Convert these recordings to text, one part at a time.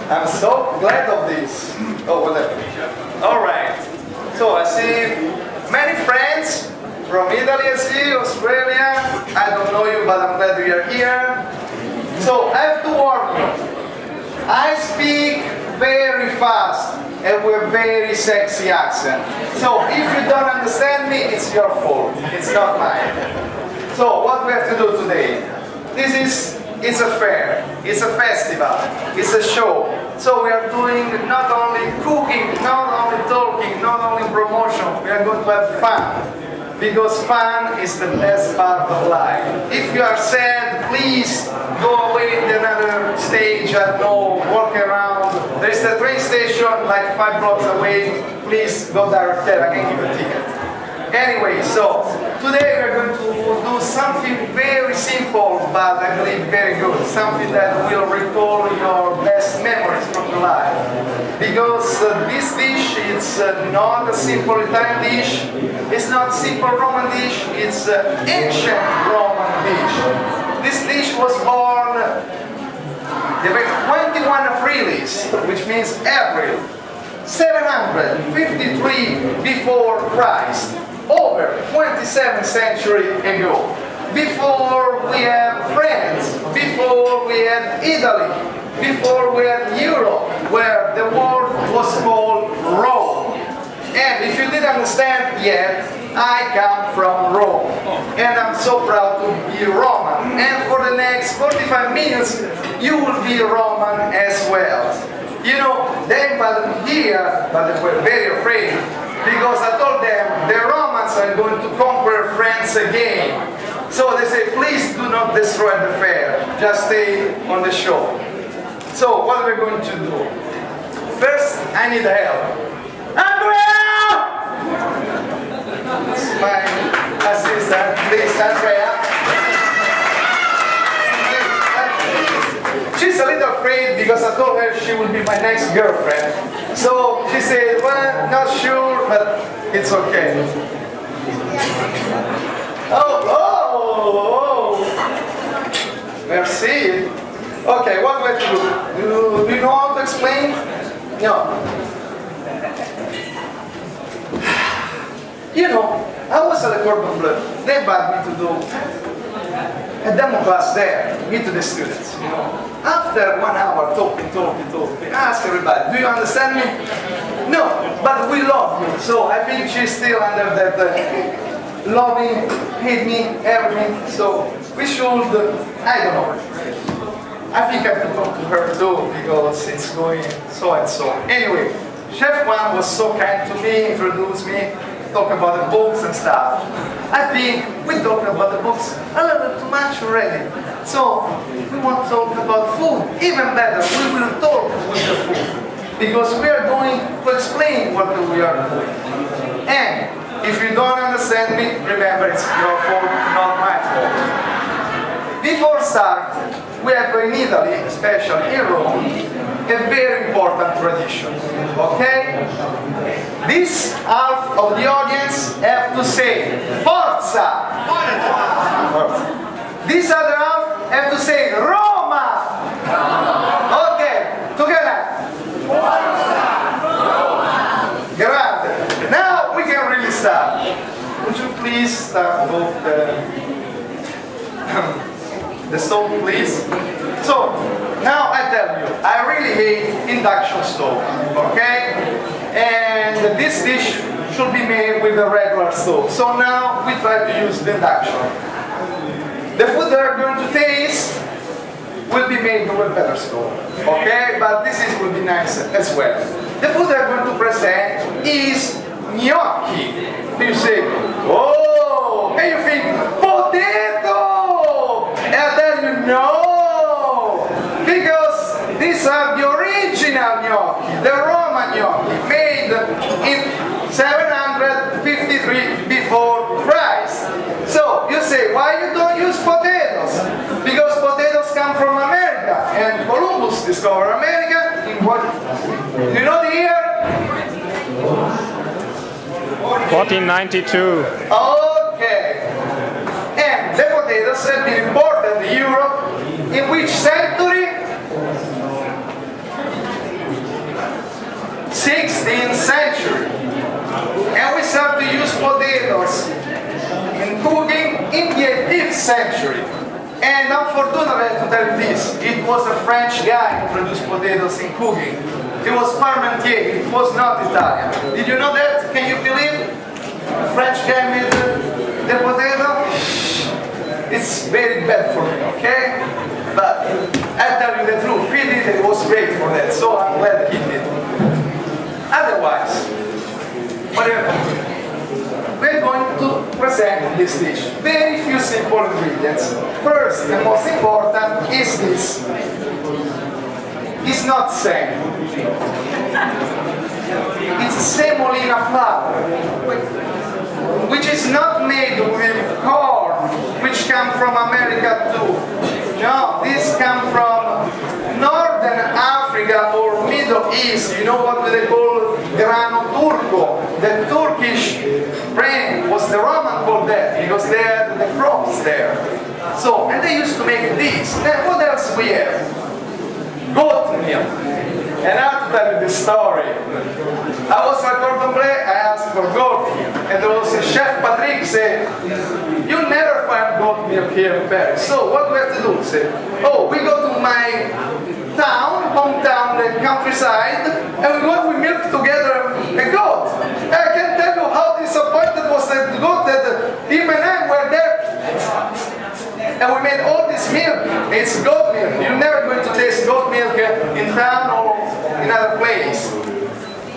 I'm so glad of this. Oh, whatever. All right. So I see many friends from Italy, I see, Australia. I don't know you, but I'm glad you are here. So I have to warn you. I speak very fast and with very sexy accent. So if you don't understand me, it's your fault. It's not mine. So what we have to do today? It's a fair, it's a festival, it's a show. So we are doing not only cooking, not only talking, not only promotion, we are going to have fun. Because fun is the best part of life. If you are sad, please go away to another stage, I don't know, walk around. There is the train station like 5 blocks away. Please go direct there, I can give you a ticket. Anyway, so today we're going to do something very simple, but I believe very good. Something that will recall your best memories from your life. Because this dish is not a simple Italian dish, it's not a simple Roman dish, it's an ancient Roman dish. This dish was born the 21 Aprilis, which means April, 753 before Christ. Over 27th century ago. Before we had France, before we had Italy, before we had Europe, where the world was called Rome. And if you didn't understand yet, I come from Rome. And I'm so proud to be Roman. And for the next 45 minutes, you will be Roman as well. You know, they invited me here, but they were very afraid. Because I told them, the Romans are going to conquer France again. So they say, please do not destroy the fair. Just stay on the show. So what are we going to do? First, I need help. Andrea! My assistant, please, Andrea. She's a little afraid because I told her she will be my next girlfriend. So she said, well, not sure, but it's okay. Oh. Merci. Okay, what do I do? Do you know how to explain? No. You know, I was at the Cookbook. They invited me to do a demo class there, meet the students, you know. After 1 hour talking, ask everybody, do you understand me? No, but we love you. So I think she's still under that loving, hate me, everything. So we should, I don't know. I think I have to talk to her too, because it's going so and so. Anyway, Chef Juan was so kind to me, introduced me, talk about the books and stuff. I think we talked about the books a little too much already. So we want to talk about food. Even better, we will talk with the food. Because we are going to explain what we are doing. And if you don't understand me, remember it's your fault, not my fault. Before start, we have in Italy, especially in Rome, a very important tradition. Okay? This half of the audience have to say Forza! This other half have to say Roma! Okay, together. Grazie. Now we can really start. Would you please start with the stove, please? So, now I tell you, I really hate induction stove, okay? And this dish should be made with a regular stove. So now we try to use the induction. The food that are going to taste will be made with a better stove, okay? But this will be nice as well. The food that I'm going to present is gnocchi. You say, oh, and you think, potato! And I tell you, no! Because these are the original gnocchi, the Roman gnocchi, made in 753 before Christ. So, you say, why you don't use potatoes? Because potatoes come from America, and Columbus discovered America in what? You know the year? 1492. Okay. And the potatoes have been imported to Europe in which century? century. And we start to use potatoes in cooking in the 18th century. And unfortunately, to tell you this, it was a French guy who produced potatoes in cooking. It was Parmentier, it was not Italian. Did you know that? Can you believe? A French guy made the potato? It's very bad for me, okay? But I tell you the truth, he did it, was great for that, so I'm glad he did. Otherwise, whatever. We're going to present this dish. Very few simple ingredients. First, the most important is this. It's not same. It's semolina flour, which is not made with corn, which come from America too. No, this comes from Northern Africa or Middle East. You know what they call grano turco. The Turkish grain was the Roman called that because they had the crops there. So, and they used to make this. Then what else we have? Goat milk. And I have to tell you the story. I was at Cordon Bleu, I asked for goat milk. And there was a chef Patrick said, "You'll never find goat milk here in Paris. So what do we have to do?" He said, "Oh, we go to my town, hometown, the countryside, and we go we milk together a goat." I can tell you how disappointed was the goat that him and I were there. And we made all this milk. It's goat milk. You're never going to taste goat milk in town or in other place.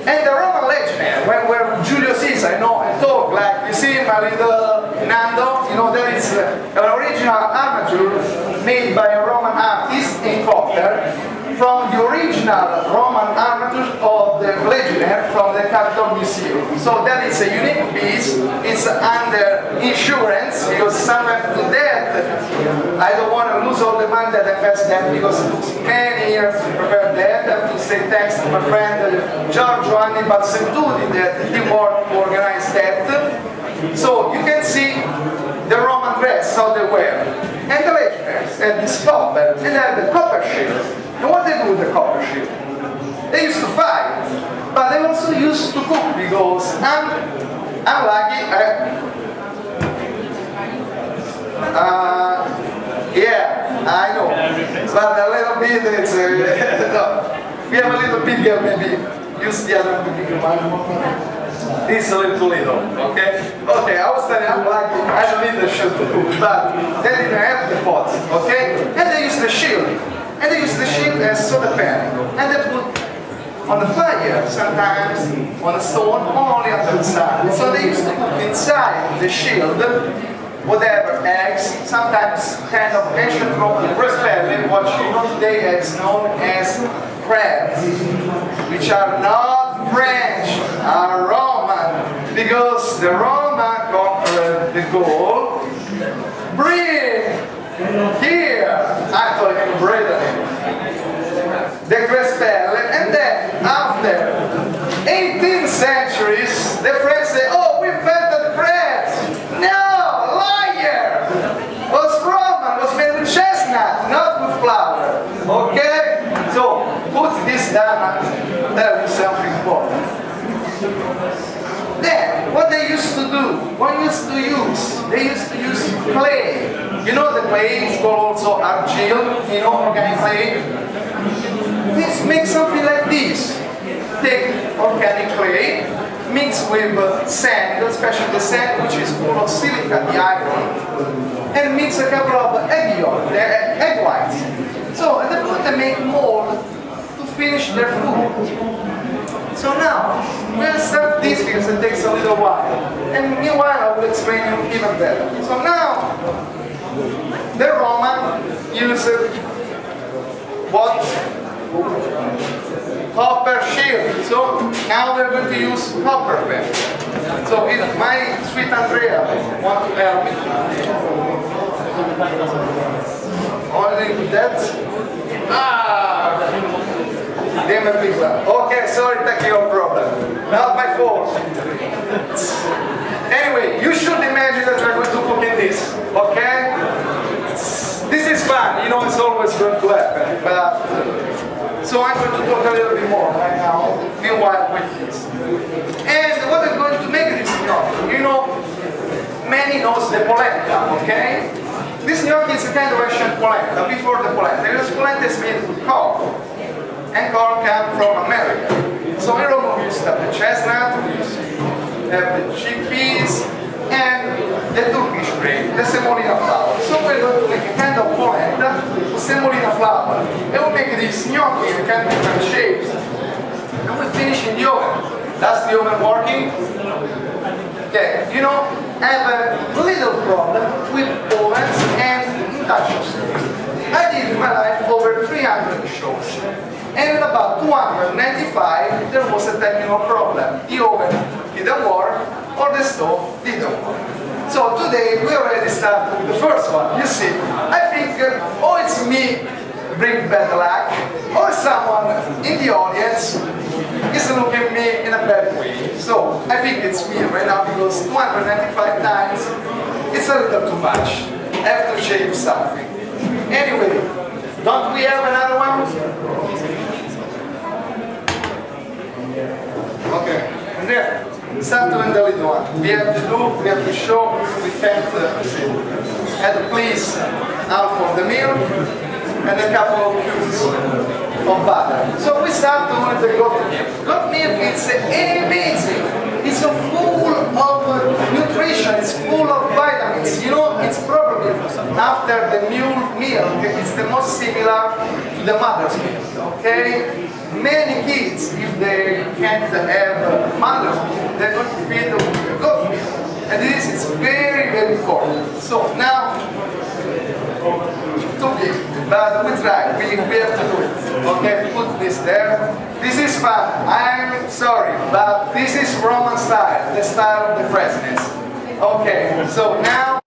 And the Roman legionnaire, when Julius Caesar, I talk like, you see my little Nando, that is an original armature made by a Roman artist in copper from the original Roman armature of the legionnaire from the Capitol Museum. So that is a unique piece. It's under insurance because sometimes to that I don't want to lose all the money that I invest that because it took many years to prepare that. I have to say thanks to my friend Giorgio Annibal Sentudi that he worked to organize that. So you can see the Roman dress, how they wear. And the legionnaires had this copper, and they had the copper shield. And what they do with the copper shield? They used to fight, but they also used to cook because I'm lucky. Yeah, I know, but a little bit it's no. We have a little bigger maybe. Use the other bigger one. This is a little too little, okay? Okay, I was telling I'm lucky. I don't need the shield to cook, but they didn't have the pot, okay? And they use the shield. And they use the shield as soda pan. And they put on the fire, sometimes on a stone, only on the side. So they used to cook inside the shield, whatever, eggs, sometimes kind of ancient Roman breast belly, what you know today is known as crabs, which are not French, are Roman, because the Roman conquered the Gaul. Bring here, actually in Britain, the crespelle, and then after 18th centuries, the French say, "Oh, we invented crabs." No, liar! Was Roman, was made with chestnut, not with flour. Okay? So put this down and tell you something important. Then, what they used to do, they used to use clay. You know the clay is called also argile, organic clay. Let's make something like this. Take organic clay, mix with sand, especially the sand which is full of silica, the iron, and mix a couple of egg yolks, egg whites. So at the point they make mold to finish their food. So now, we'll start this because it takes a little while. And meanwhile, I will explain you even better. So now, the Roman used what? Copper shield. So now we're going to use copper pen. So if my sweet Andrea want to help me, only with that. Damn it, people. Okay, sorry, technical problem. Not my fault. Anyway, you should imagine that we're going to cook in this, okay? This is fun, it's always going to happen. But so I'm going to talk a little bit more right now, meanwhile with this. was the polenta, okay? This gnocchi is a kind of Russian polenta, before the polenta. Because polenta is made with corn, and corn comes from America. So in Rome we used to have the chestnut, we used to have the chickpeas, and the Turkish grain, the semolina flour. So we're going to make a kind of polenta with semolina flour. And we'll make this gnocchi in kind of different shapes. And we finish in the oven. That's the oven working? Okay, you know, I have a little problem with ovens and induction stoves. I did in my life over 300 shows. And in about 295, there was a technical problem. The oven didn't work, or the stove didn't work. So today, we already started with the first one. You see, I think, oh, it's me bring bad luck, or someone in the audience is looking at me in a bad way. So I think it's me right now, because 295 times, it's a little too much. I have to change something. Anyway, don't we have another one? Okay, and there. Start doing the little one. We have to do, we have to show, we can't add please half of the milk and a couple of cubes of butter. So we start with the goat milk. Goat milk is amazing. It's full of nutrition, it's full of vitamins. You know, it's probably after the mule milk, it's the most similar to the mother's milk, okay? Many kids, if they can't have mother's milk, they're going to feed them with goat milk. And this is very, very important. So now, too big, but we try, we have to do it. Okay, put this there. This is fun, I'm sorry, but this is Roman style, the style of the presidents. Okay, so now,